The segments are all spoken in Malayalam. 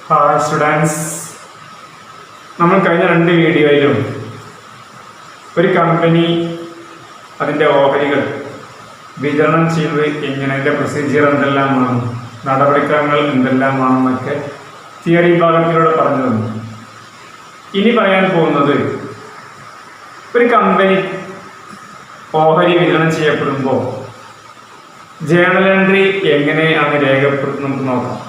ഹായ് സ്റ്റുഡൻസ്, നമ്മൾ കഴിഞ്ഞ 2 വീഡിയോയിലും ഒരു കമ്പനി അതിൻ്റെ ഓഹരികൾ വിതരണം ചെയ്യുന്നത് എങ്ങനെ, അതിൻ്റെ പ്രൊസീജിയർ എന്തെല്ലാമാണ്, നടപടിക്രമങ്ങൾ എന്തെല്ലാമാണെന്നൊക്കെ തിയറി ഭാഗത്തിലൂടെ പറഞ്ഞു തന്നു. ഇനി പറയാൻ പോകുന്നത് ഒരു കമ്പനി ഓഹരി വിതരണം ചെയ്യപ്പെടുമ്പോൾ ജേണൽ എൻട്രി എങ്ങനെയാണ് രേഖപ്പെടുത്തുന്നത് നമുക്ക് നോക്കാം.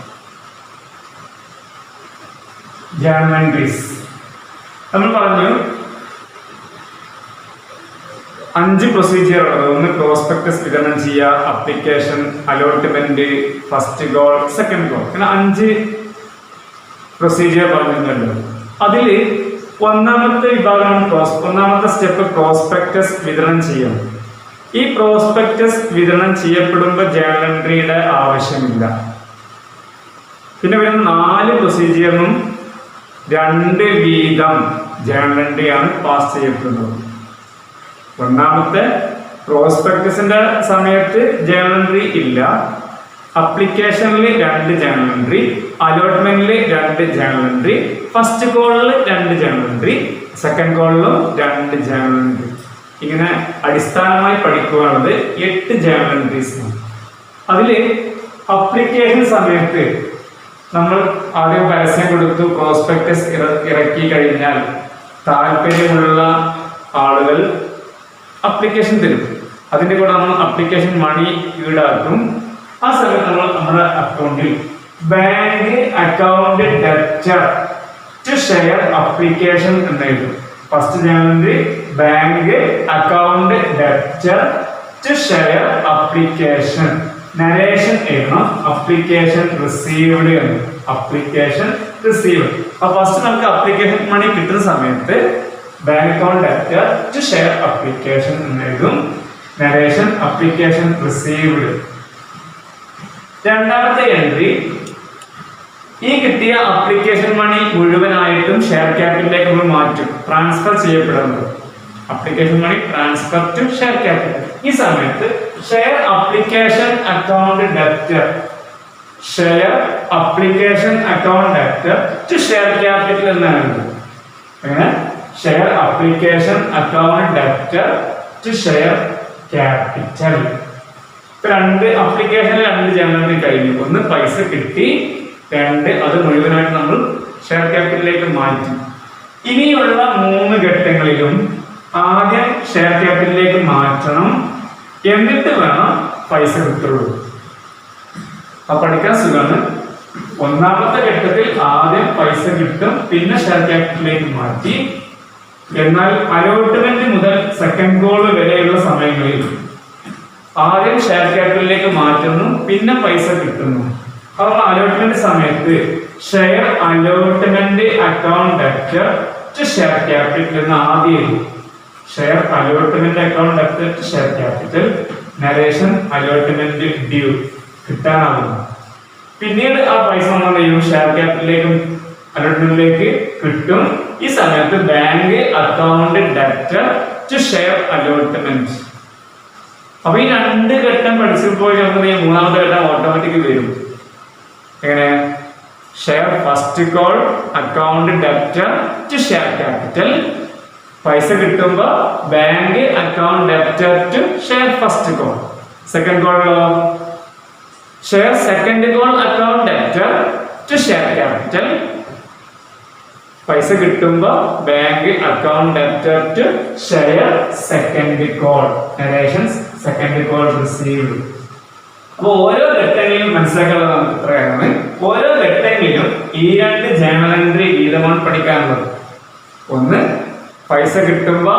ജേണൽ എൻട്രീസ് നമ്മൾ പറഞ്ഞു 5 പ്രൊസീജിയർ ഉള്ളത്. ഒന്ന് പ്രോസ്പെക്ടസ് വിതരണം ചെയ്യുക, application, allotment, first call, second call, അങ്ങനെ 5 പ്രൊസീജിയർ പറഞ്ഞിട്ടുണ്ടല്ലോ. അതിൽ ഒന്നാമത്തെ വിഭാഗമാണ് ഒന്നാമത്തെ സ്റ്റെപ്പ് പ്രോസ്പെക്ടസ് വിതരണം ചെയ്യണം. ഈ പ്രോസ്പെക്ടസ് വിതരണം ചെയ്യപ്പെടുമ്പോൾ ജേണൽ എൻട്രിയുടെ ആവശ്യമില്ല. പിന്നെ വരുന്ന 4 പ്രൊസീജിയറിനും 2 വീതം ജേണൽ എൻട്രിയാണ് പാസ് ചെയ്യപ്പെടുന്നത്. ഒന്നാമത്തെ പ്രോസ്പെക്ടസിന്റെ സമയത്ത് ജേണൽ എൻട്രി ഇല്ല, അപ്ലിക്കേഷനിൽ 2 ജേണൽ എൻട്രി, അലോട്ട്മെന്റിൽ 2 ജേണൽ എൻട്രി, ഫസ്റ്റ് കോളിൽ 2 ജേണൽ എൻട്രി, സെക്കൻഡ് കോളിലും 2 ജേണൽ എൻട്രി. ഇങ്ങനെ അടിസ്ഥാനമായി പഠിക്കുകയാണത് 8 ജേണൽ എൻട്രീസ്. അതിൽ അപ്ലിക്കേഷൻ സമയത്ത് നമ്മൾ ആദ്യം പരസ്യം കൊടുത്തു, പ്രോസ്പെക്ടസ് ഇറക്കി കഴിഞ്ഞാൽ താല്പര്യമുള്ള ആളുകൾ അപ്ലിക്കേഷൻ തരും. അതിൻ്റെ കൂടെ നമ്മൾ അപ്ലിക്കേഷൻ മണി ഈടാക്കും. ആ സമയത്ത് നമ്മൾ നമ്മുടെ അക്കൗണ്ടിൽ bank account debtor to share application എന്നെഴുതും. First journal bank account debtor to share application, narration എഴുതണം, അപ്ലിക്കേഷൻ റിസീവ്ഡ് എന്ന്, അപ്ലിക്കേഷൻ റിസീവ്ഡ്. അപ്പൊ ഫസ്റ്റ് നമുക്ക് അപ്ലിക്കേഷൻ മണി കിട്ടുന്ന സമയത്ത് bank account debtor to share application എന്ന് എഴുതും, നരേഷൻ അപ്ലിക്കേഷൻ റിസീവ്ഡ്. രണ്ടാമത്തെ എൻട്രി, ഈ കിട്ടിയ അപ്ലിക്കേഷൻ മണി മുഴുവനായിട്ടും ഷെയർ ക്യാപിറ്റലിലേക്ക് നമ്മൾ മാറ്റും, ട്രാൻസ്ഫർ ചെയ്യപ്പെടുന്നത്. Application money transfer to share capital. ഈ സമയത്ത് share application account debtor, share application account debtor to share capital എന്നാണ്. അങ്ങനെ share application account debtor to share capital. 2 അപ്ലിക്കേഷനിൽ 2 ജേണൽ കഴിഞ്ഞു. ഒന്ന് പൈസ കിട്ടി, 2 അത് മുഴുവനായിട്ട് നമ്മൾ ഷെയർ ക്യാപിറ്റലിലേക്ക് മാറ്റി. ഇനിയുള്ള 3 ഘട്ടങ്ങളിലും ആദ്യം ഷെയർ ക്യാപിറ്റലിലേക്ക് മാറ്റണം, എന്നിട്ട് വേണം പൈസ കിട്ടുള്ളൂ. അപ്പൊ പഠിക്കാൻ സുഖമാണ്. ഒന്നാമത്തെ ഘട്ടത്തിൽ ആദ്യം പൈസ കിട്ടും, പിന്നെ ഷെയർ ക്യാപിറ്റലിലേക്ക് മാറ്റി. എന്നാൽ അലോട്ട്മെന്റ് മുതൽ സെക്കൻഡ് കോൾ വരെയുള്ള സമയങ്ങളിൽ ആദ്യം ഷെയർ ക്യാപിറ്റലിലേക്ക് മാറ്റുന്നു, പിന്നെ പൈസ കിട്ടുന്നു. അപ്പോൾ അലോട്ട്മെന്റ് സമയത്ത് share allotment account debtor to share capital എന്ന് ആദ്യം, share allotment account debtor to share capital, narration allotment due കിട്ടാനാവുന്നു. പിന്നീട് ആ പൈസ നമ്മൾ ചെയ്യും, ഷെയർ ക്യാപിറ്റലിലേക്കും അലോട്ട്മെന്റിലേക്ക് കിട്ടും. ഈ സമയത്ത് bank account debtor to share allotment. അപ്പൊ ഈ 2 ഘട്ടം പഠിച്ചപ്പോൾ നമുക്ക് 3ാമത്തെ ഘട്ടം ഓട്ടോമാറ്റിക് വരും. എങ്ങനെ? Share first call account debtor to share capital, പൈസ കിട്ടുമ്പോ bank account debtor to share first call. Second കോളിലോ share second call account debtor to share capital, പൈസ കിട്ടുമ്പോ bank account debtor to share second call, narrations second call received. അപ്പൊ ഓരോ ഘട്ടങ്ങളിലും മനസ്സിലാക്കാനുള്ളത് നമുക്ക് ഇത്രയാണ്. ഓരോ ഘട്ടങ്ങളിലും ഈ 2 ജേണൽ എൻട്രി വീതമാണ് പഠിക്കാനുള്ളത്. ഒന്ന് പൈസ കിട്ടുമ്പോ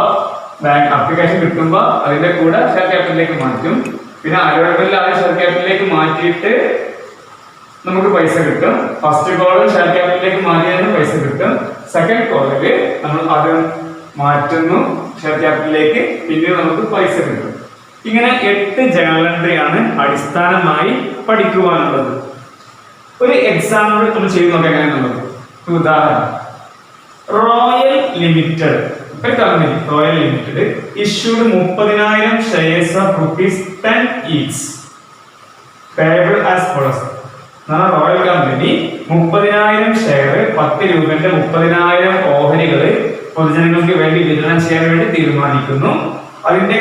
ബാങ്ക് അപ്ലിക്കേഷൻ കിട്ടുമ്പോ അതിന്റെ കൂടെ ഷെയർ ക്യാപിറ്റലിലേക്ക് മാറ്റും. പിന്നെ അലോട്ട്മെന്റിൽ ആദ്യം ഷെയർ ക്യാപിറ്റലിലേക്ക് മാറ്റിയിട്ട് നമുക്ക് പൈസ കിട്ടും. ഫസ്റ്റ് കോളിൽ ഷെയർ ക്യാപിറ്റലിലേക്ക് മാറ്റിയതിന് പൈസ കിട്ടും. സെക്കൻഡ് കോളില് നമ്മൾ ആദ്യം മാറ്റുന്നു ഷെയർ ക്യാപിറ്റലിലേക്ക്, പിന്നെ നമുക്ക് പൈസ കിട്ടും. ഇങ്ങനെ 8 ജേണൽ എൻട്രി ആണ് അടിസ്ഥാനമായി പഠിക്കുവാനുള്ളത്. ഒരു എക്സാമ്പിൾ നമ്മൾ ചെയ്ത് നോക്കാം എങ്ങനെയാണുള്ളത്. ഉദാഹരണം, റോയൽ ലിമിറ്റഡ്, ഒരു company royal limited issued 30,000 shares of ₹10 each, payable as follows. Royal company 30,000 share 10 രൂപന്റെ 30,000 ഓഹരികൾ പൊതുജനങ്ങൾക്ക് വേണ്ടി വിതരണം ചെയ്യാൻ വേണ്ടി തീരുമാനിക്കുന്നു. അതിന്റെ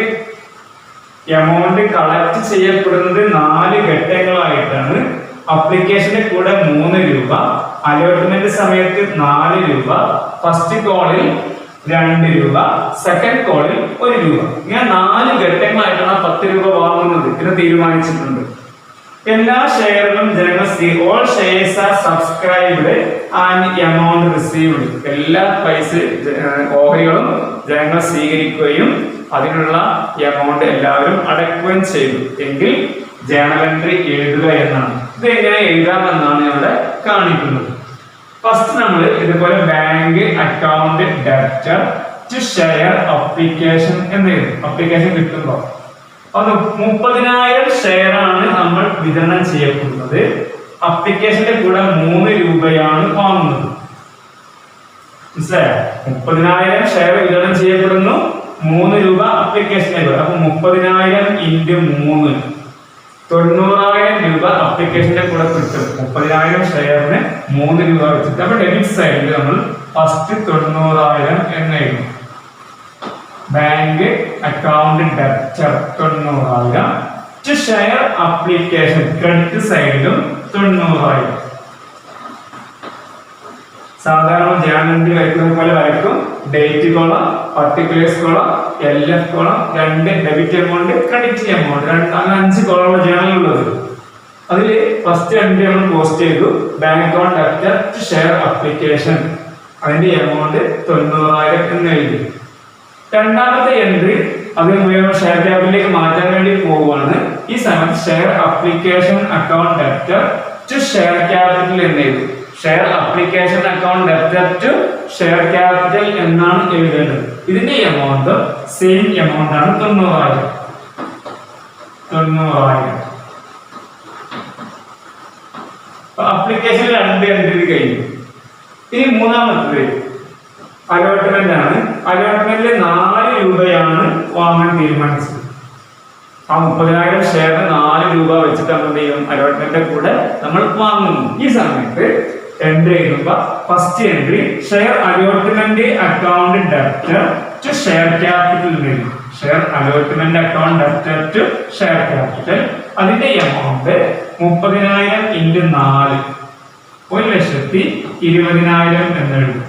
എമൗണ്ട് കളക്ട് ചെയ്യപ്പെടുന്നത് 4 ഘട്ടങ്ങളായിട്ടാണ്. അപ്ലിക്കേഷന്റെ കൂടെ 3 രൂപ, അലോട്ട്മെന്റ് സമയത്ത് 4 രൂപ, ഫസ്റ്റ് കോളിൽ 2 രൂപ, സെക്കൻഡ് കോളിൽ 1 രൂപ. ഇങ്ങനെ 4 ഘട്ടങ്ങളായിട്ടാണ് 10 രൂപ വാങ്ങുന്നത് എന്ന് തീരുമാനിച്ചിട്ടുണ്ട്. എല്ലാ ഷെയറുകളും ജനങ്ങൾ all shares are subscribed and amount received. എല്ലാ പൈസ ഓഹരികളും ജനങ്ങൾ സ്വീകരിക്കുകയും അതിനുള്ള എമൗണ്ട് എല്ലാവരും അടയ്ക്കുകയും ചെയ്തു എങ്കിൽ ജേണൽ എൻട്രി എഴുതുക എന്നാണ്. ഇത് എങ്ങനെ എഴുതാമെന്നാണ് ഇവിടെ കാണിക്കുന്നത്. ഫസ്റ്റ് നമ്മൾ ഇതുപോലെ bank account debtor to share application എന്ന് എഴുതും. അപ്ലിക്കേഷൻ കിട്ടുമ്പോൾ അത് 30,000 ഷെയർ ആണ് നമ്മൾ വിതരണം ചെയ്യപ്പെടുന്നത്. അപ്ലിക്കേഷന്റെ കൂടെ 3 രൂപയാണ് വാങ്ങുന്നത്. മനസ്സിലായോ? 30,000 ഷെയർ വിതരണം ചെയ്യപ്പെടുന്നു, 3 രൂപ അപ്ലിക്കേഷന്റെ കൂടെ. അപ്പൊ 30,000 × 3 90,000 രൂപ അപ്ലിക്കേഷന്റെ കൂടെ കിട്ടും. 30,000 ഷെയറിന് 3 രൂപ വെച്ചിട്ട്. അപ്പൊ ഡെബിറ്റ് സൈഡിൽ നമ്മൾ ഫസ്റ്റ് 90,000 എന്ന് എഴുതും. Bank account debtor 90,000 to share application credit സൈഡിലും 90,000. സാധാരണ ജേണൽ വരയ്ക്കുന്ന പോലെ വരയ്ക്കും. Date column, particulars column, LF column, 2 debit amount, credit amount, 5 column ജേണലുള്ളത്. അതിൽ ഫസ്റ്റ് എൻട്രി നമ്മൾ പോസ്റ്റ് ചെയ്തു. Bank account debtor to share application, അതിന്റെ എമൗണ്ട് 90,000 എന്ന് എഴുതി. രണ്ടാമത്തെ എൻട്രി അത് മുഴുവൻ ഷെയർ ക്യാപിറ്റലിലേക്ക് മാറ്റാൻ വേണ്ടി പോവുകയാണ്. ഈ സമയത്ത് share application account debtor to share capital എന്ന് എഴുതും. Share application account debtor to share capital എന്നാണ് എഴുതേണ്ടത്. ഇതിന്റെ എമൗണ്ട് സെയിം എമൗണ്ട് ആണ് 90,000. അപ്ലിക്കേഷൻ 2 എൻട്രി കഴിഞ്ഞു. ഇനി മൂന്നാമത്തെ അലോട്ട്മെന്റ് ആണ്. അലോട്ട്മെന്റിൽ 4 രൂപയാണ് വാങ്ങാൻ തീരുമാനിച്ചത്. ആ 30,000 ഷെയറിന് 4 രൂപ വെച്ചിട്ട് നമ്മൾ എന്ത് ചെയ്യും? അലോട്ട്മെന്റിന്റെ കൂടെ നമ്മൾ വാങ്ങുന്നു. ഈ സമയത്ത് എൻട്രി ചെയ്യുമ്പോ first entry share allotment account debtor to share capital വരും. Share allotment account debtor to share capital, അതിന്റെ എമൗണ്ട് 30,000 × 4 1,20,000 എന്നെഴുതും.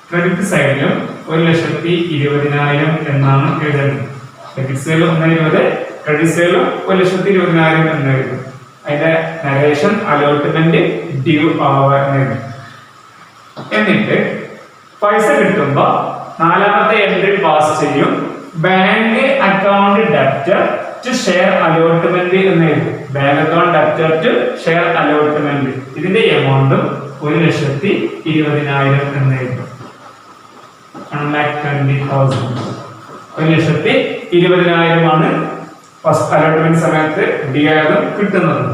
ക്രെഡിറ്റ് സൈഡിലും 1,20,000 എന്നാണ് എഴുതുന്നത്. ഡെബിറ്റ് സൈഡിൽ 1,20,000, ക്രെഡിറ്റ് സൈഡിലും 1,20,000 എന്ന് എഴുതും. അതിന്റെ നരേഷൻ അലോട്ട്മെന്റ് ഡ്യൂ ആവർ എന്നെഴുതും. എന്നിട്ട് പൈസ കിട്ടുമ്പോ 4ാമത്തെ എൻട്രി പാസ് ചെയ്യും. Bank account debtor to share allotment എന്ന് എഴുതും. Bank account debtor to share allotment, ഇതിന്റെ എമൗണ്ടും 1,20,000 എന്ന് എഴുതും. 1,20,000 1,20,000 ഫസ്റ്റ് അലോട്ട്മെന്റ് സമയത്ത് ഡിയാഗം കിട്ടുന്നത്.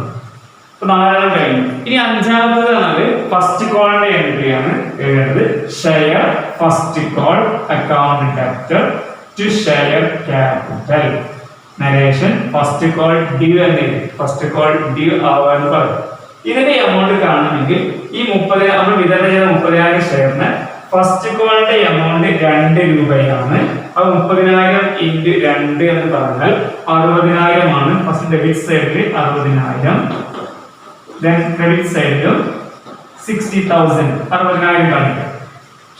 4 കഴിഞ്ഞു. ഇനി 5ാമത്തേതാണ് ഫസ്റ്റ് കോളിന്റെ എൻട്രി ആണ് എഴുതുന്നത്. Share first call account debtor to share capital, narration first call due എന്ന് എഴുതി. ഫസ്റ്റ് കോൾ ഡ്യൂ ആവാന്ന് പറയും. ഇതിന്റെ എമൗണ്ട് കാണണമെങ്കിൽ ഈ 30 നമ്മൾ വിതരണം ചെയ്ത 30,000 ഷെയറിന് ഫസ്റ്റ് കോളിന്റെ എമൗണ്ട് 2 രൂപയാണ്. അത് 30,000 × 2 എന്ന് പറഞ്ഞാൽ 60,000 ആണ്. ഫസ്റ്റ് ഡെബിറ്റ് സൈഡിൽ 60,000, ക്രെഡിറ്റ് സൈഡിലും 60,000 60,000 കാണിക്കാം.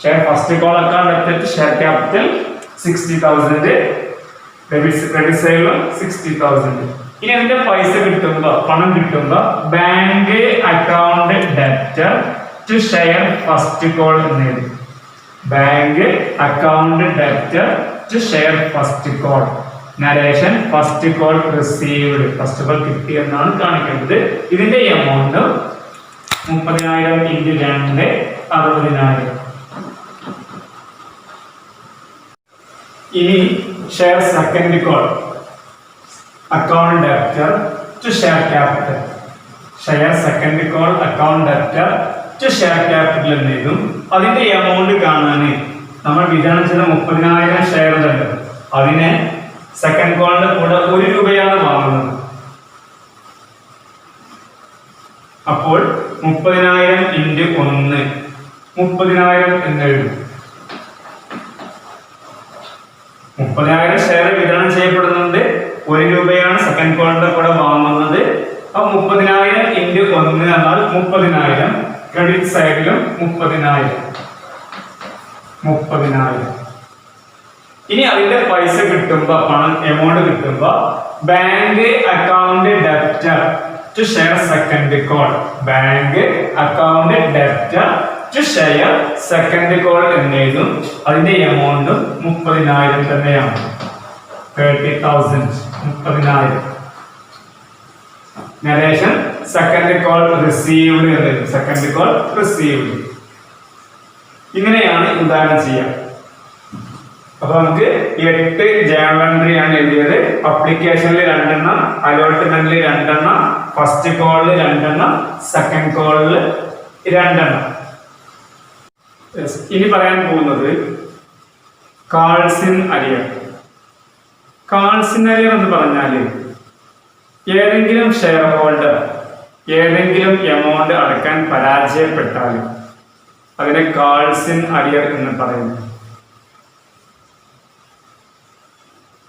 Share first call account debtor to share capital 60,000, credit സൈഡിലും 60,000. ഇനി അതിന്റെ പൈസ കിട്ടുമ്പോ, പണം കിട്ടുമ്പോ bank account debtor to share first call എന്ന് എഴുതി. Bank account debtor to share first call, narration first call received, first call കിട്ടി എന്നാണ് കാണിക്കുന്നത്. ഇതിന്റെ എമൗണ്ട് 30,000 × 2 60,000. ഇനി share second call account debtor to share capital. Share second call account debtor to share capital എന്ന് എഴുതും. അതിന്റെ എമൗണ്ട് കാണാൻ നമ്മൾ വിതരണം ചെയ്ത 30,000 ഷെയർ ഉണ്ട്. അതിനെ സെക്കൻഡ് കോളിന്റെ കൂടെ 1 രൂപയാണ് വാങ്ങുന്നത്. അപ്പോൾ 30,000 ഇൻറ്റു 1 30,000 എന്നെഴുതും. 30,000 ഷെയർ വിതരണം ചെയ്യപ്പെടുന്നുണ്ട്. 1 രൂപയാണ് സെക്കൻഡ് കോളിന്റെ കൂടെ വാങ്ങുന്നത്. അപ്പൊ 30,000 ഇൻറ്റു 1 എന്നാൽ 30,000. ക്രെഡിറ്റ് സൈഡിലും 30,000. ഇനി അതിന്റെ പൈസ കിട്ടുമ്പോ പണം എമൗണ്ട് കിട്ടുമ്പോ bank account debtor to share second call. Bank account debtor to share second call എന്നെഴുതും. അതിന്റെ എമൗണ്ടും 30,000 തന്നെയാണ്. 30,000 30,000. നരേഷൻ സെക്കൻഡ് കോൾ റിസീവ്ഡ് എന്നെഴുതും. Second call received. ഇങ്ങനെയാണ് ഉദാഹരണം ചെയ്യാം. അപ്പൊ നമുക്ക് 8 ജേണൽ എൻട്രി ആണ് എഴുതിയത്. അപ്ലിക്കേഷനിൽ 2 എണ്ണം, അലോട്ട്മെന്റിൽ 2 എണ്ണം, ഫസ്റ്റ് കോളിൽ 2 എണ്ണം, സെക്കൻഡ് കോളിൽ 2 എണ്ണം. ഇനി പറയാൻ പോകുന്നത് കാൾസിൻ അരിയർ. കാൾസിൻ അരിയർ എന്ന് പറഞ്ഞാൽ ഏതെങ്കിലും ഷെയർ ഹോൾഡർ ഏതെങ്കിലും എമൗണ്ട് അടക്കാൻ പരാജയപ്പെട്ടാൽ അതിനെ കാൾസിൻ അരിയർ എന്ന് പറയുന്നു.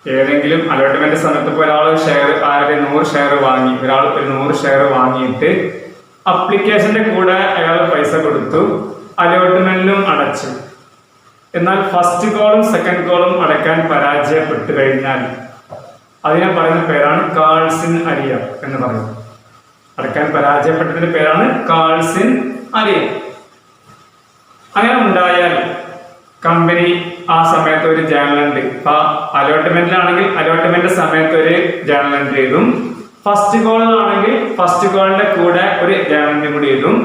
ഏതെങ്കിലും അലോട്ട്മെന്റ് സമയത്ത് ഇപ്പോൾ ഒരാൾ ഷെയർ 100 ഷെയർ വാങ്ങി, ഒരാൾ 100 ഷെയർ വാങ്ങിയിട്ട് അപ്ലിക്കേഷന്റെ കൂടെ അയാൾ പൈസ കൊടുത്തു, അലോട്ട്മെന്റിലും അടച്ചു. എന്നാൽ ഫസ്റ്റ് കോളും സെക്കൻഡ് കോളും അടയ്ക്കാൻ പരാജയപ്പെട്ടു കഴിഞ്ഞാൽ അതിനെ പറയുന്ന പേരാണ് കാൾസിൻ അരിയർ എന്ന് പറയുന്നത്. അടയ്ക്കാൻ പരാജയപ്പെട്ടതിന്റെ പേരാണ് കാൾസിൻ അരിയർ. അങ്ങനെ ഉണ്ടായാൽ കമ്പനി ആ സമയത്ത് ഒരു ജേണൽ എൻട്രി, ഇപ്പൊ അലോട്ട്മെന്റിലാണെങ്കിൽ അലോട്ട്മെന്റ് സമയത്ത് ഒരു ജേണൽ എൻട്രി എഴുതും. ഫസ്റ്റ് കോളിലാണെങ്കിൽ ഫസ്റ്റ് കോളിന്റെ കൂടെ ഒരു ജേണൽ എൻട്രി കൂടി എഴുതും.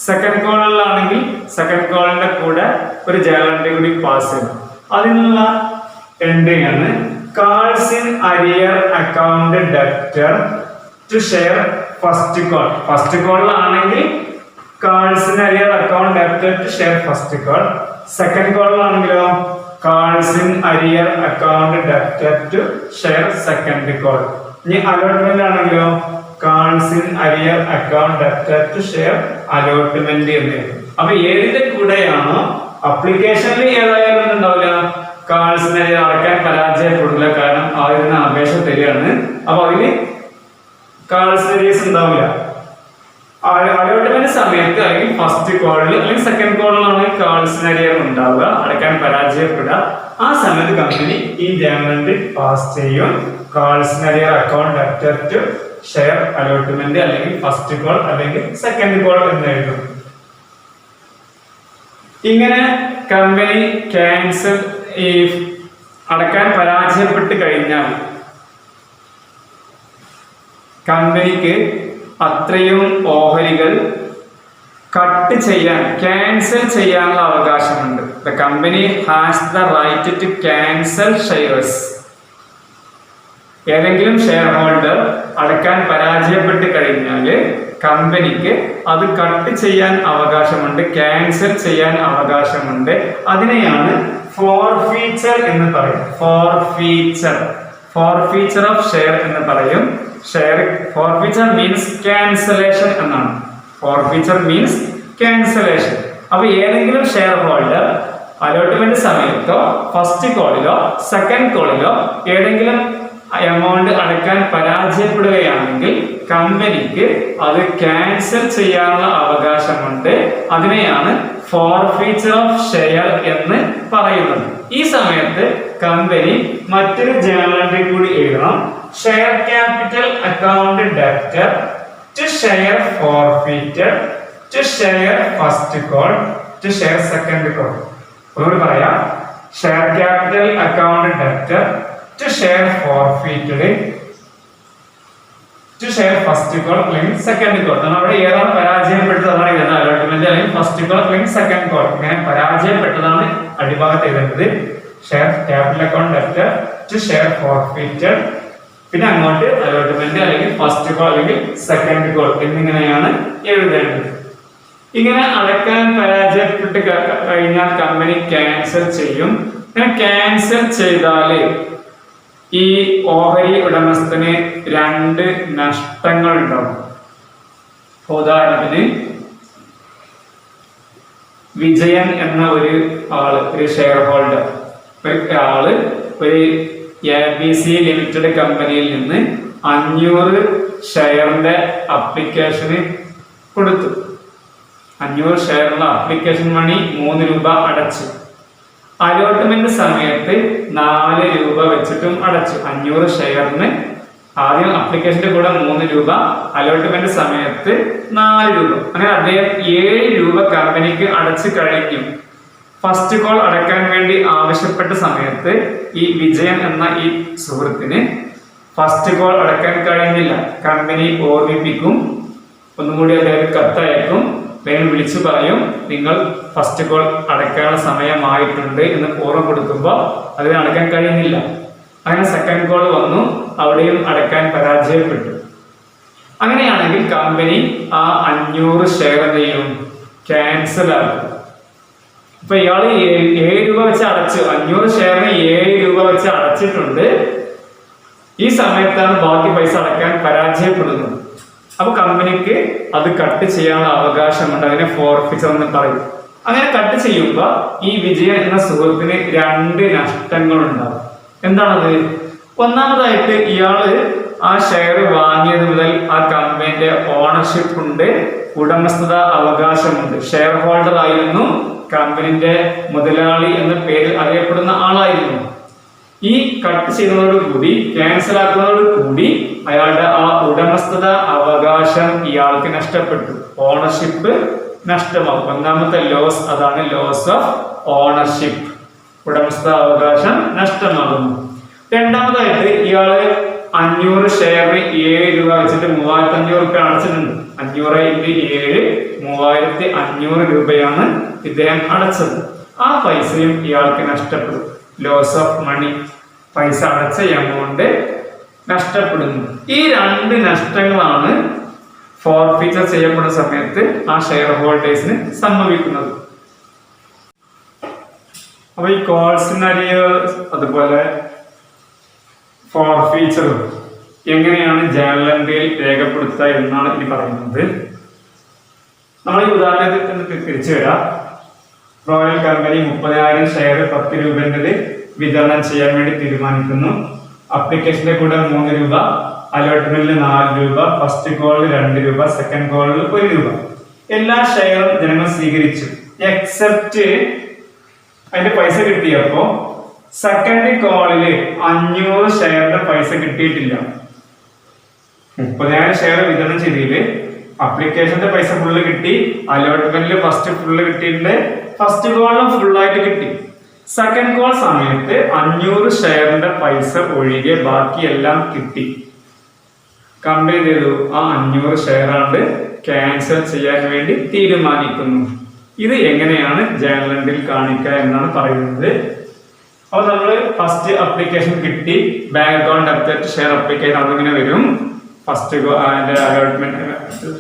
സെക്കൻഡ് കോളിലാണെങ്കിൽ സെക്കൻഡ് കോളിന്റെ കൂടെ ഒരു ജേണൽ എൻട്രി കൂടി പാസ് ചെയ്യും. അതിനുള്ള എൻട്രിയാണ് calls in arrear account debtor to share first call. First കോളിലാണെങ്കിൽ calls in arrear account debtor to share first call. Second കോളിലാണെങ്കിലോ calls in arrear account debtor to share second call. ഇനി അലോട്ട്മെന്റ് ആണെങ്കിലോ calls in arrear account debtor to share allotment എന്ന്. അപ്പൊ ഏതിന്റെ കൂടെയാണോ അപ്ലിക്കേഷനിൽ ഏതായാലും ഉണ്ടാവില്ല, കാൾസിൻ അരിയർ അടക്കാൻ പരാജയപ്പെടില്ല, കാരണം ആദ്യം അപേക്ഷ തരികയാണ്. അപ്പൊ അതിന് കാൾസിൻ അരിയേഴ്സ് ഉണ്ടാവില്ല. അലോട്ട്മെന്റ് സമയത്ത് അല്ലെങ്കിൽ ഫസ്റ്റ് കോളിൽ അല്ലെങ്കിൽ സെക്കൻഡ് കോളിലാണെങ്കിൽ കാൾസിൻ അരിയർ ഉണ്ടാവുക, അടക്കാൻ പരാജയപ്പെടുക. ആ സമയത്ത് കമ്പനി ഈ ജേണൽ എൻട്രി പാസ് ചെയ്യും. Calls in arrear account debtor to share allotment അല്ലെങ്കിൽ ഫസ്റ്റ് കോൾ അല്ലെങ്കിൽ സെക്കൻഡ് കോൾ എന്ന് എഴുതും. ഇങ്ങനെ കമ്പനി ക്യാൻസൽ അടക്കാൻ പരാജയപ്പെട്ട് കഴിഞ്ഞാൽ കമ്പനിക്ക് അത്രയും ഓഹരികൾ കട്ട് ചെയ്യാൻ, ക്യാൻസൽ ചെയ്യാനുള്ള അവകാശമുണ്ട്. The company has the right to cancel shares. ഏതെങ്കിലും ഷെയർ ഹോൾഡർ അടക്കാൻ പരാജയപ്പെട്ട് കഴിഞ്ഞാൽ കമ്പനിക്ക് അത് കട്ട് ചെയ്യാൻ അവകാശമുണ്ട്, ക്യാൻസൽ ചെയ്യാൻ അവകാശമുണ്ട്. അതിനെയാണ് ഫോർഫീച്ചർ എന്ന് പറയും. ഫോർഫീച്ചർ ഓഫ് ഷെയർ എന്ന് പറയും. ഷെയർ ഫോർഫീച്ചർ മീൻസ് ക്യാൻസലേഷൻ എന്നാണ്. Forfeiture means cancellation. അപ്പൊ ഏതെങ്കിലും ഷെയർ ഹോൾഡർ അലോട്ട്മെന്റ് സമയത്തോ ഫസ്റ്റ് കോളിലോ സെക്കൻഡ് കോളിലോ ഏതെങ്കിലും എമൗണ്ട് അടയ്ക്കാൻ പരാജയപ്പെടുകയാണെങ്കിൽ കമ്പനിക്ക് അത് ക്യാൻസൽ ചെയ്യാനുള്ള അവകാശമുണ്ട്. അതിനെയാണ് ഫോർഫീച്ചർ ഓഫ് ഷെയർ എന്ന് പറയുന്നത്. ഈ സമയത്ത് കമ്പനി മറ്റൊരു ജേണൽ എൻട്രി കൂടി എഴുതണം. Share capital account debtor to share forfeited to share first call to share second call. ഒന്നുകൂടി പറയാം. Share capital account debtor to share forfeited to share first call അല്ലെങ്കിൽ സെക്കൻഡ് കോൾ. അവിടെ ഏതാണ് പരാജയപ്പെട്ടത് അതാണ് എഴുതുന്നത്. അലോട്ട്മെന്റ് അല്ലെങ്കിൽ ഫസ്റ്റ് കോൾ അല്ലെങ്കിൽ സെക്കൻഡ് കോൾ. ഇങ്ങനെ പരാജയപ്പെട്ടതാണ് അടിഭാഗത്ത് എഴുതേണ്ടത്. Share capital account debtor to share forfeited, പിന്നെ അങ്ങോട്ട് അലോട്ട്മെന്റ് അല്ലെങ്കിൽ ഫസ്റ്റ് കോൾ അല്ലെങ്കിൽ സെക്കൻഡ് കോൾ എന്നിങ്ങനെയാണ് എഴുതേണ്ടത്. ഇങ്ങനെ അടക്കാൻ പരാജയപ്പെട്ട് കഴിഞ്ഞാൽ കമ്പനി ക്യാൻസൽ ചെയ്യും. ഇങ്ങനെ ക്യാൻസൽ ചെയ്താല് ഈ ഓഹരി ഉടമസ്ഥന് 2 നഷ്ടങ്ങൾ ഉണ്ടാവും. ഉദാഹരണത്തിന് വിജയൻ എന്ന ഒരു ഷെയർ ഹോൾഡർ ഒരു ABC ലിമിറ്റഡ് കമ്പനിയിൽ നിന്ന് 500 ഷെയറിന്റെ അപ്ലിക്കേഷന് കൊടുത്തു. 500 ഷെയറിന്റെ അപ്ലിക്കേഷൻ മണി 3 രൂപ അടച്ചു. അലോട്ട്മെന്റ് സമയത്ത് 4 രൂപ വെച്ചിട്ടും അടച്ചു. 500 ഷെയറിന് ആദ്യം അപ്ലിക്കേഷന്റെ കൂടെ 3 രൂപ, അലോട്ട്മെന്റ് സമയത്ത് 4 രൂപ. അങ്ങനെ അദ്ദേഹം 7 രൂപ കമ്പനിക്ക് അടച്ചു കഴിഞ്ഞു. ഫസ്റ്റ് കോൾ അടയ്ക്കാൻ വേണ്ടി ആവശ്യപ്പെട്ട സമയത്ത് ഈ വിജയൻ എന്ന ഈ സുഹൃത്തിന് ഫസ്റ്റ് കോൾ അടയ്ക്കാൻ കഴിഞ്ഞില്ല. കമ്പനി ഓർമ്മിപ്പിക്കും, ഒന്നുകൂടി അദ്ദേഹം കത്തയക്കും, വേഗം വിളിച്ചു പറയും നിങ്ങൾ ഫസ്റ്റ് കോൾ അടയ്ക്കാനുള്ള സമയമായിട്ടുണ്ട് എന്ന് ഓർമ്മപ്പെടുത്തുമ്പോൾ അതിന് അടയ്ക്കാൻ കഴിയുന്നില്ല. അങ്ങനെ സെക്കൻഡ് കോൾ വന്നു, അവിടെയും അടയ്ക്കാൻ പരാജയപ്പെട്ടു. അങ്ങനെയാണെങ്കിൽ കമ്പനി ആ 500 ഷെയർ ചെയ്യും, ക്യാൻസൽ ആക്കും. ഇപ്പൊ ഇയാള് 7 രൂപ വെച്ച് അടച്ചു, 500 ഷെയറിന് 7 രൂപ വെച്ച് അടച്ചിട്ടുണ്ട്. ഈ സമയത്താണ് ബാക്കി പൈസ അടയ്ക്കാൻ പരാജയപ്പെടുന്നത്. അപ്പൊ കമ്പനിക്ക് അത് കട്ട് ചെയ്യാനുള്ള അവകാശമുണ്ട്, അതിനെ ഫോർഫിച്ചർ എന്ന് പറയും. അങ്ങനെ കട്ട് ചെയ്യുമ്പോൾ ഈ വിജയൻ എന്ന സുഹൃത്തിന് 2 നഷ്ടങ്ങളുണ്ടാവും. എന്താണത്? ഒന്നാമതായിട്ട് ഇയാള് ആ ഷെയർ വാങ്ങിയത് മുതൽ ആ കമ്പനിയുടെ ഓണർഷിപ്പ് ഉണ്ട്, ഉടമസ്ഥത അവകാശമുണ്ട്. ഷെയർ ഹോൾഡർ ആയിരുന്നു, കമ്പനിന്റെ മുതലാളി എന്ന പേരിൽ അറിയപ്പെടുന്ന ആളായിരുന്നു. ഈ കട്ട് ചെയ്യുന്നതോടുകൂടി, ക്യാൻസൽ ആക്കുന്നതോടുകൂടി അയാളുടെ ആ ഉടമസ്ഥത അവകാശം ഇയാൾക്ക് നഷ്ടപ്പെട്ടു, ഓണർഷിപ്പ് നഷ്ടമാകും. ഒന്നാമത്തെ ലോസ് അതാണ്, ലോസ് ഓഫ് ഓണർഷിപ്പ്, ഉടമസ്ഥത അവകാശം നഷ്ടമാകുന്നു. രണ്ടാമതായിട്ട് ഇയാള് 500 ഷെയറിന് 7 രൂപ വെച്ചിട്ട് 3500 രൂപ അടച്ചിട്ടുണ്ട്. 500 × 7 3500 രൂപയാണ് ഇദ്ദേഹം അടച്ചത്. ആ പൈസയും ഇയാൾക്ക് നഷ്ടപ്പെടും, ലോസ് ഓഫ് മണി, പൈസ അടച്ച എമൗണ്ട് നഷ്ടപ്പെടുന്നു. ഈ 2 നഷ്ടങ്ങളാണ് ഫോർഫീച്ചർ ചെയ്യപ്പെടുന്ന സമയത്ത് ആ ഷെയർ ഹോൾഡേഴ്സിന് സംഭവിക്കുന്നത്. അപ്പൊ ഈ കോൾസിനറിയേഴ്സ് അതുപോലെ ഫോർഫീച്ചറും എങ്ങനെയാണ് ജേണൽ എൻട്രിയിൽ രേഖപ്പെടുത്തുക എന്നാണ് ഇനി പറയുന്നത്. നമ്മൾ ഈ ഉദാഹരണത്തിൽ തിരിച്ചു വരാം. റോയൽ കമ്പനി 30,000 ഷെയർ 10 രൂപേണ്ടത് വിതരണം ചെയ്യാൻ വേണ്ടി തീരുമാനിക്കുന്നു. അപ്ലിക്കേഷന്റെ കൂടെ 3 രൂപ, അലോട്ട്മെന്റിൽ 4 രൂപ, ഫസ്റ്റ് കോളിൽ 2 രൂപ, സെക്കൻഡ് കോളിൽ 1 രൂപ. എല്ലാ ഷെയറും ജനങ്ങൾ സ്വീകരിച്ചു, എക്സെപ്റ്റ് അതിന്റെ പൈസ കിട്ടിയപ്പോ സെക്കൻഡ് കോളില് 500 ഷെയറിന്റെ പൈസ കിട്ടിയിട്ടില്ല. 30,000 ഷെയർ വിതരണം ചെയ്തതില് അപ്ലിക്കേഷന്റെ പൈസ ഫുള്ള് കിട്ടി, അലോട്ട്മെന്റിൽ ഫസ്റ്റ് ഫുള്ള് കിട്ടിയിട്ടുണ്ട്, ഫസ്റ്റ് കോളിലും ഫുള്ളായിട്ട് കിട്ടി. സെക്കൻഡ് കോൾ സമയത്ത് 500 ഷെയറിന്റെ പൈസ ഒഴികെ ബാക്കിയെല്ലാം കിട്ടി. കമ്പനി ചെയ്തു ആ 500 ഷെയറാണ്ട് ക്യാൻസൽ ചെയ്യാൻ വേണ്ടി തീരുമാനിക്കുന്നു. ഇത് എങ്ങനെയാണ് ജേണൽ എൻട്രിയിൽ കാണിക്കുക എന്നാണ് പറയുന്നത്. അപ്പോൾ നമ്മൾ ഫസ്റ്റ് അപ്ലിക്കേഷൻ കിട്ടി, bank account update share application അതിങ്ങനെ വരും. ഫസ്റ്റ് അലോട്ട്മെന്റ്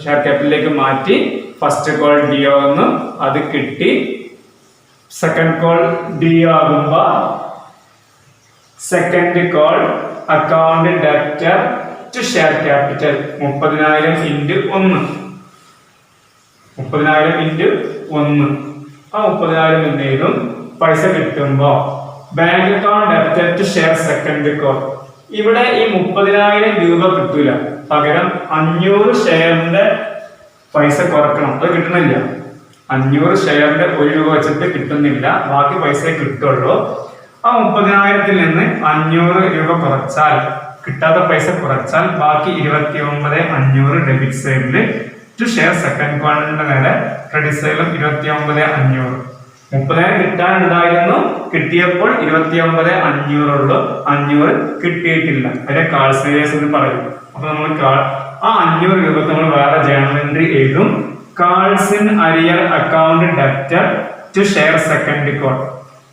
ഷെയർ ക്യാപിറ്റലിലേക്ക് മാറ്റി, ഫസ്റ്റ് കോൾ ഡി ആകുന്നു, അത് കിട്ടി. സെക്കൻഡ് കോൾ ഡി ആകുമ്പോ second call account debtor to share capital 30,000 × 1. 30,000 × 1. ആ 30,000 എന്തെങ്കിലും പൈസ കിട്ടുമ്പോ bank account debtor to share second call. ഇവിടെ ഈ 30,000 രൂപ കിട്ടൂല, പകരം 500 ഷെയറിന്റെ പൈസ കുറക്കണം, അത് കിട്ടണില്ല. 500 ഷെയറിന്റെ 1 രൂപ വെച്ചിട്ട് കിട്ടുന്നില്ല, ബാക്കി പൈസ കിട്ടുള്ളൂ. ആ 30,000-ൽ നിന്ന് 500 രൂപ കുറച്ചാൽ, കിട്ടാത്ത പൈസ കുറച്ചാൽ ബാക്കി 29,500 ഡെബിറ്റ് സൈഡില് ടു ഷെയർ സെക്കൻഡ് കോളിന്റെ നേരെ ക്രെഡിറ്റ് സൈഡിലും 29,500. 30,000 കിട്ടാനുണ്ടായിരുന്നു, കിട്ടിയപ്പോൾ 29,500 ഉള്ളൂ, 500 കിട്ടിയിട്ടില്ല. അതിന്റെ കാൾസിനേഴ്സ് എന്ന് പറയും. അപ്പൊ നമ്മൾ ആ 500 രൂപ നമ്മൾ വേറെ ജേണൽ എൻട്രി എഴുതും. Calls in arrear account debtor to share second call.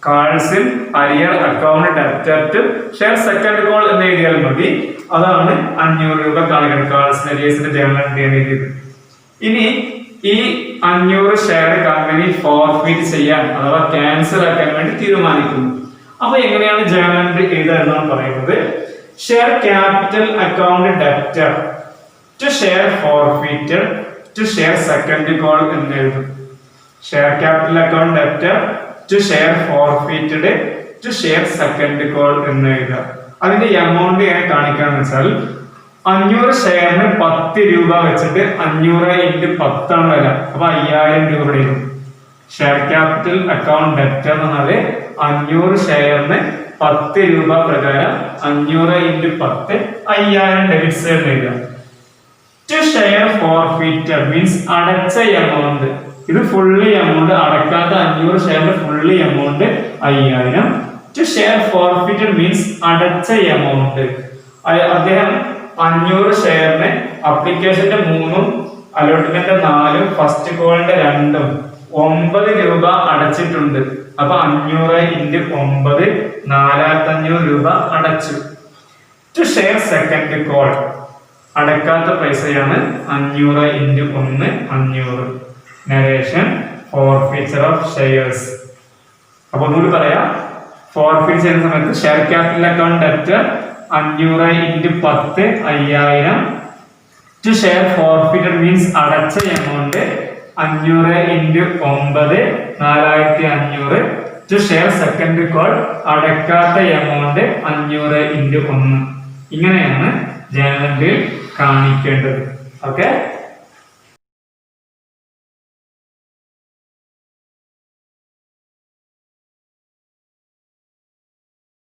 Calls in arrear account debtor to share second call എന്ന് എഴുതിയാൽ മതി. അതാണ് 500 രൂപ കാണിക്കുന്നത്, കാൾസിൻ അരിയേഴ്സിന്റെ ജേണൽ എൻട്രി എഴുതിയത്. ഇനി ഈ 500 ഷെയർ കമ്പനി ഫോർഫീറ്റ് ചെയ്യാൻ അഥവാ ക്യാൻസൽ ആക്കാൻ വേണ്ടി തീരുമാനിക്കുന്നു. അപ്പൊ എങ്ങനെയാണ് ജേണൽ എൻട്രി എഴുതുക എന്നാണ് പറയുന്നത്. Share capital account debtor to share forfeited to to share second call എന്ന് എഴുതും. Share capital account debtor to share forfeited to share second call എന്ന് എഴുതുക. അതിന്റെ എമൗണ്ട് എങ്ങനെ കാണിക്കാന്ന് വെച്ചാൽ 500 ഷെയറിന് 10 രൂപ വെച്ചിട്ട് 500 ഇൻറ്റു 10 ആണ് വില. അപ്പൊ 5000 രൂപ വരും. ഷെയർ ക്യാപിറ്റൽ അക്കൗണ്ട് ഡെപ്റ്റർ എന്ന് പറഞ്ഞാല് 500 ഷെയറിന് 10 രൂപ പ്രകാരം 500 ഇൻറ്റു 10 5000 ഡെബിറ്റ്സ് എന്ന് എഴുതുക. ടു ഷെയർ ഫോർഫീറ്റഡ് മീൻസ് അടച്ച എമൗണ്ട്. ഇത് ഫുള്ളി എമൗണ്ട്, അടക്കാത്ത 500 ഷെയറിന്റെ fully amount 5000. To share forfeited means അടച്ച എമൗണ്ട്. അദ്ദേഹം 500 ഷെയറിന് അപ്ലിക്കേഷന്റെ 3ഉം അലോട്ട്മെന്റ് 4ഉം ഫസ്റ്റ് കോളിന്റെ 2ഉം 9 രൂപ അടച്ചിട്ടുണ്ട്. അപ്പൊ 500 ഇൻറ്റു 9 4500 രൂപ അടച്ചു. ടു ഷെയർ സെക്കൻഡ് കോൾ അടക്കാത്ത പൈസയാണ് 500 into 1 500. Narration forfeiture of shares. അപ്പൊ ഒന്നുകൂടി പറയാം. ഫോർഫീറ്റ് ചെയ്യുന്ന സമയത്ത് share capital account debtor 500 into 10 5000. To share forfeited means അടച്ച amount 500 into 9 4500. To share second call അടക്കാത്ത എമൗണ്ട് 500 ഇൻറ്റു 1. ഇങ്ങനെയാണ് ജേണൽ എൻട്രിയിൽ കാണിക്കേണ്ടത്. ഓക്കെ.